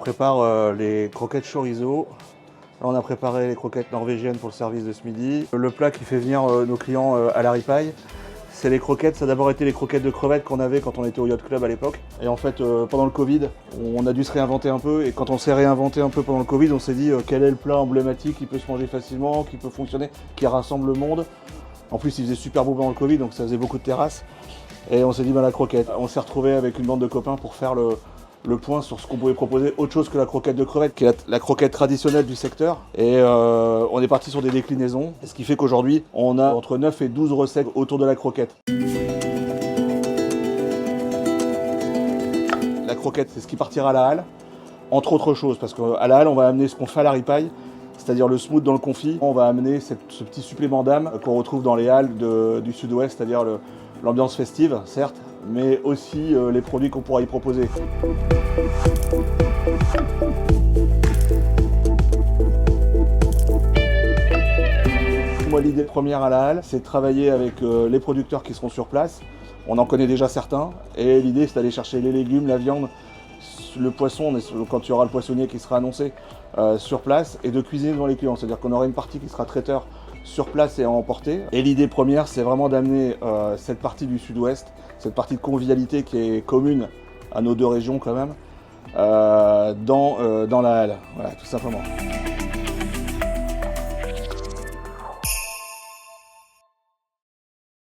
prépare les croquettes chorizo. Là, on a préparé les croquettes norvégiennes pour le service de ce midi. Le plat qui fait venir nos clients à la ripaille, c'est les croquettes. Ça a d'abord été les croquettes de crevettes qu'on avait quand on était au Yacht Club à l'époque. Et en fait, pendant le Covid, on a dû se réinventer un peu. Et quand on s'est réinventé un peu pendant le Covid, on s'est dit quel est le plat emblématique qui peut se manger facilement, qui peut fonctionner, qui rassemble le monde. En plus, il faisait super beau pendant le Covid, donc ça faisait beaucoup de terrasses. Et on s'est dit la croquette. On s'est retrouvé avec une bande de copains pour faire le point sur ce qu'on pouvait proposer autre chose que la croquette de crevette, qui est la croquette traditionnelle du secteur. Et on est parti sur des déclinaisons, ce qui fait qu'aujourd'hui, on a entre 9 et 12 recettes autour de la croquette. La croquette, c'est ce qui partira à la halle, entre autres choses, parce qu'à la halle, on va amener ce qu'on fait à la ripaille, c'est-à-dire le smooth dans le confit. On va amener ce petit supplément d'âme qu'on retrouve dans les halles du sud-ouest, c'est-à-dire l'ambiance festive, certes, mais aussi les produits qu'on pourra y proposer. Moi, l'idée première à la halle, c'est de travailler avec les producteurs qui seront sur place. On en connaît déjà certains, et l'idée, c'est d'aller chercher les légumes, la viande, le poisson, quand il y aura le poissonnier qui sera annoncé sur place, et de cuisiner devant les clients. C'est-à-dire qu'on aura une partie qui sera traiteur sur place et à emporter. Et l'idée première, c'est vraiment d'amener cette partie du sud-ouest, cette partie de convivialité qui est commune à nos deux régions quand même, dans la halle, voilà, tout simplement.